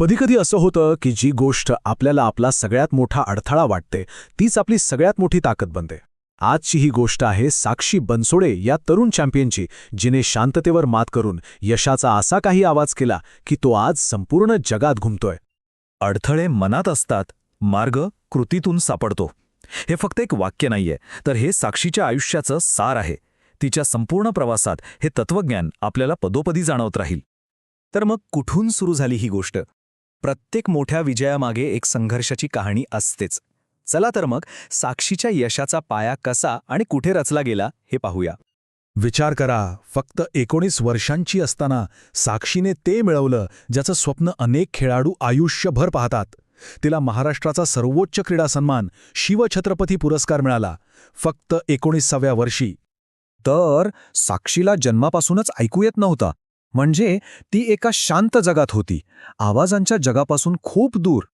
कधीकधी असं होतं की जी गोष्ट आपल्याला आपला सगळ्यात मोठा अडथळा वाटते तीच आपली सगळ्यात मोठी ताकद बनते. आजची ही गोष्ट आहे साक्षी बनसोडे या तरुण चॅम्पियनची, जिने शांततेवर मात करून यशाचा असा काही आवाज केला की तो आज संपूर्ण जगात घुमतोय. अडथळे मनात असतात, मार्ग कृतीतून सापडतो. हे फक्त एक वाक्य नाहीये, तर हे साक्षीच्या आयुष्याचं सार आहे. तिच्या संपूर्ण प्रवासात हे तत्वज्ञान आपल्याला पदोपदी जाणवत राहील. तर मग कुठून सुरू झाली ही गोष्ट? प्रत्येक मोठ्या विजयामागे एक संघर्षाची कहाणी असतेच. चला तर मग साक्षीच्या यशाचा पाया कसा आणि कुठे रचला गेला हे पाहूया. विचार करा, फक्त 19 वर्षांची असताना साक्षीने ते मिळवलं ज्याचं स्वप्न अनेक खेळाडू आयुष्यभर पाहतात. तिला महाराष्ट्राचा सर्वोच्च क्रीडा सन्मान शिवछत्रपती पुरस्कार मिळाला, फक्त 19व्या वर्षी. तर साक्षीला जन्मापासूनच ऐकू येत नव्हता. म्हणजे ती एका शांत जगात होती, आवाजांच्या जगापासून खूप दूर.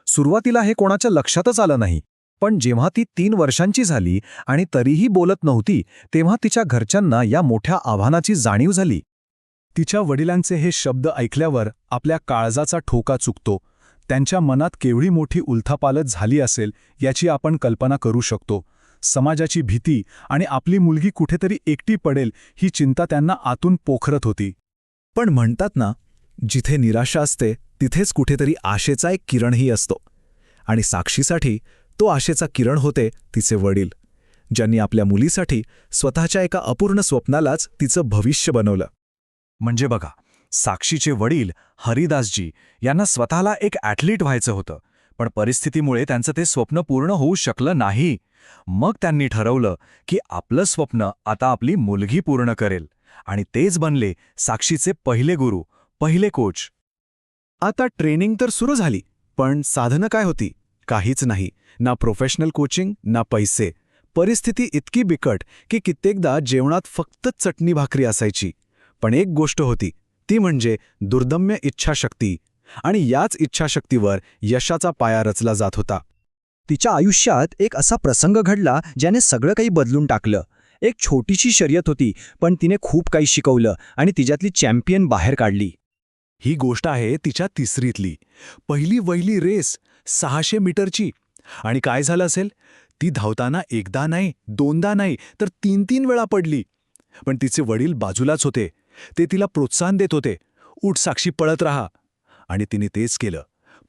सुरुवातीला हे कोणाच्या लक्षातच आलं नाही. पण जेव्हा ती 3 वर्षांची झाली आणि तरीही बोलत नव्हती, तेव्हा तिच्या घरच्यांना या मोठ्या आव्हानाची जाणीव झाली. तिच्या वडिलांचे हे शब्द ऐकल्यावर आपल्या काळजाचा ठोका चुकतो. त्यांच्या मनात केवढी मोठी उलथापालथ झाली असेल याची आपण कल्पना करू शकतो. समाजाची भीती आणि आपली मुलगी कुठेतरी एकटी पडेल ही चिंता त्यांना आतून पोखरत होती. पण म्हणतात ना, जिथे निराशा असते तिथेच कुठेतरी आशेचा एक किरणही असतो. आणि साक्षीसाठी तो आशेचा किरण होते तिचे वडील, ज्यांनी आपल्या मुलीसाठी स्वतःच्या एका अपूर्ण स्वप्नालाच तिचं भविष्य बनवलं. म्हणजे बघा, साक्षीचे वडील हरिदासजी यांना स्वतःला एक ॲथलीट व्हायचं होतं, पण परिस्थितीमुळे त्यांचं ते स्वप्न पूर्ण होऊ शकलं नाही. मग त्यांनी ठरवलं की आपलं स्वप्न आता आपली मुलगी पूर्ण करेल, आणि तेच बनले साक्षीचे पहिले गुरु, पहिले कोच. आता ट्रेनिंग तर सुरू झाली, पण साधनं काय होती? काहीच नाही. ना प्रोफेशनल कोचिंग, ना पैसे. परिस्थिती इतकी बिकट की कित्येकदा जेवणात फक्त चटणी भाकरी असायची. पण एक गोष्ट होती, ती म्हणजे दुर्दम्य इच्छाशक्ती. आणि याच इच्छाशक्तीवर यशाचा पाया रचला जात होता. तिच्या आयुष्यात एक असा प्रसंग घडला ज्याने सगळं काही बदलून टाकलं. एक छोटीशी शर्यत होती, पण तिने खूप काही शिकवलं आणि तिच्यातली चॅम्पियन बाहेर काढली. ही गोष्ट आहे तिच्या तिसरीतली. पहिली वहिली रेस 600 मीटरची. आणि काय झालं असेल? ती धावताना एकदा नाही, दोनदा नाही, तर 3-3 वेळा पडली. पण तिचे वडील बाजूलाच होते. ते तिला प्रोत्साहन देत होते, उठ साक्षी, पळत राहा. आणि तिने तेच केलं.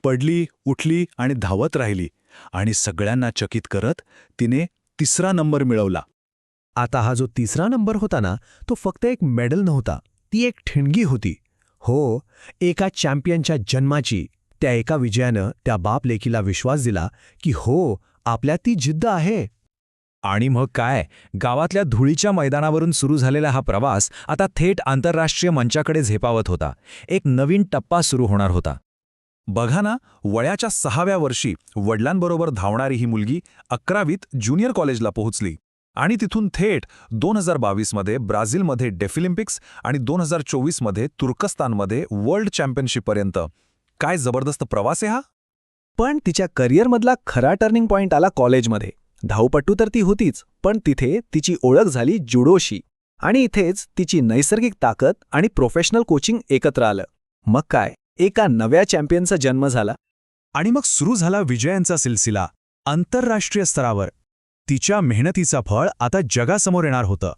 पडली, उठली आणि धावत राहिली. आणि सगळ्यांना चकित करत तिने 3रा नंबर मिळवला. आता हा जो 3रा नंबर होता ना, तो फक्त एक मेडल नव्हता, ती एक ठिणगी होती. हो, एका चॅम्पियनच्या जन्माची. त्या एका विजयानं त्या बाप लेकीला विश्वास दिला की हो, आपल्यात ती जिद्द आहे. आणि मग काय, गावातल्या धुळीच्या मैदानावरून सुरू झालेला हा प्रवास आता थेट आंतरराष्ट्रीय मंचाकडे झेपावत होता. एक नवीन टप्पा सुरू होणार होता. बघा ना, वयाच्या 6व्या वर्षी वडिलांबरोबर धावणारी ही मुलगी 11वीत ज्युनियर कॉलेजला पोहोचली. आणि तिथून थेट 2022मध्ये ब्राझीलमध्ये डेफलिम्पिक्स आणि 2024मध्ये तुर्कस्तानमध्ये वर्ल्ड चॅम्पियनशिपपर्यंत. काय जबरदस्त प्रवास आहे हा. पण तिच्या करिअरमधला खरा टर्निंग पॉइंट आला कॉलेजमध्ये. धावपटू तर ती होतीच, पण तिथे तिची ओळख झाली जुडोशी. आणि इथेच तिची नैसर्गिक ताकद आणि प्रोफेशनल कोचिंग एकत्र आलं. मग काय, एका नव्या चॅम्पियनचा जन्म झाला. आणि मग सुरू झाला विजयांचा सिलसिला आंतरराष्ट्रीय स्तरावर. तिच्या मेहनतीचं फळ आता जगासमोर येणार होतं.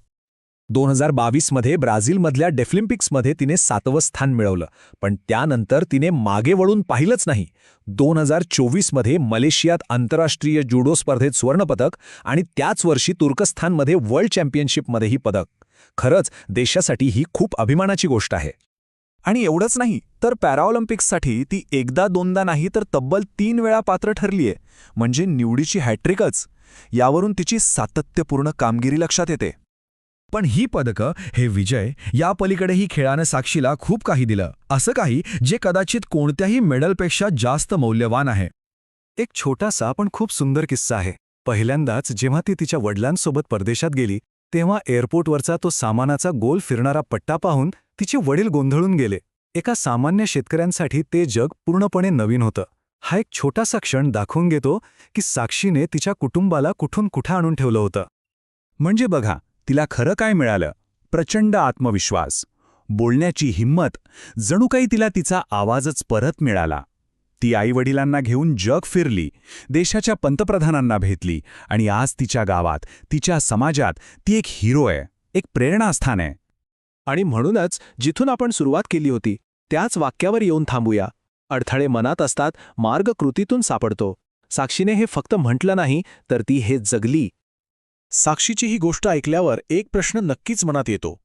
2022मध्ये ब्राझीलमधल्या डेफलिम्पिक्समध्ये तिने 7वं स्थान मिळवलं. पण त्यानंतर तिने मागे वळून पाहिलंच नाही. 2024मध्ये मलेशियात आंतरराष्ट्रीय जुडो स्पर्धेत सुवर्णपदक आणि त्याच वर्षी तुर्कस्थानमध्ये वर्ल्ड चॅम्पियनशिपमध्येही पदक. खरंच देशासाठी ही खूप अभिमानाची गोष्ट आहे. आणि एवढंच नाही, तर पॅराऑलिम्पिक्ससाठी ती एकदा दोनदा नाही तर तब्बल 3 वेळा पात्र ठरलीये. म्हणजे निवडीची हॅट्रिकच. यावरून तिची सातत्यपूर्ण कामगिरी लक्षात येते. पण ही पदकं, हे विजय, या पलीकडेही खेळानं साक्षीला खूप काही दिलं. असं काही जे कदाचित कोणत्याही मेडलपेक्षा जास्त मौल्यवान आहे. एक छोटासा पण खूप सुंदर किस्सा आहे. पहिल्यांदाच जेव्हा ती तिच्या वडिलांसोबत परदेशात गेली, तेव्हा एअरपोर्टवरचा तो सामानाचा गोल फिरणारा पट्टा पाहून तिचे वडील गोंधळून गेले. एका सामान्य शेतकऱ्यांसाठी ते जग पूर्णपणे नवीन होतं. हा एक छोटासा क्षण दाखवून घेतो की साक्षीने तिच्या कुटुंबाला कुठून कुठं आणून ठेवलं होतं. म्हणजे बघा, तिला खरं काय मिळालं? प्रचंड आत्मविश्वास, बोलण्याची हिंमत, जणू काही तिला तिचा आवाजच परत मिळाला. ती आईवडिलांना घेऊन जग फिरली, देशाच्या पंतप्रधानांना भेटली आणि आज तिच्या गावात, तिच्या समाजात ती एक हिरो आहे, एक प्रेरणास्थान आहे. आणि म्हणूनच जिथून आपण सुरुवात केली होती त्याच वाक्यावर येऊन थांबूया. अडथळे मनात असतात, मार्ग कृतीतून सापडतो. साक्षीने हे फक्त म्हटलं नाही, तर ती हे जगली. साक्षीची ही गोष्ट ऐकल्यावर एक प्रश्न नक्कीच मनात येतो.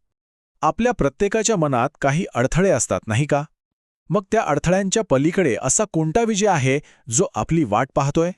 आपल्या प्रत्येकाच्या मनात काही अडथळे असतात, नाही का? मग त्या अडथळ्यांच्या पलीकडे असा कोणता विजय आहे जो आपली वाट पाहतोय?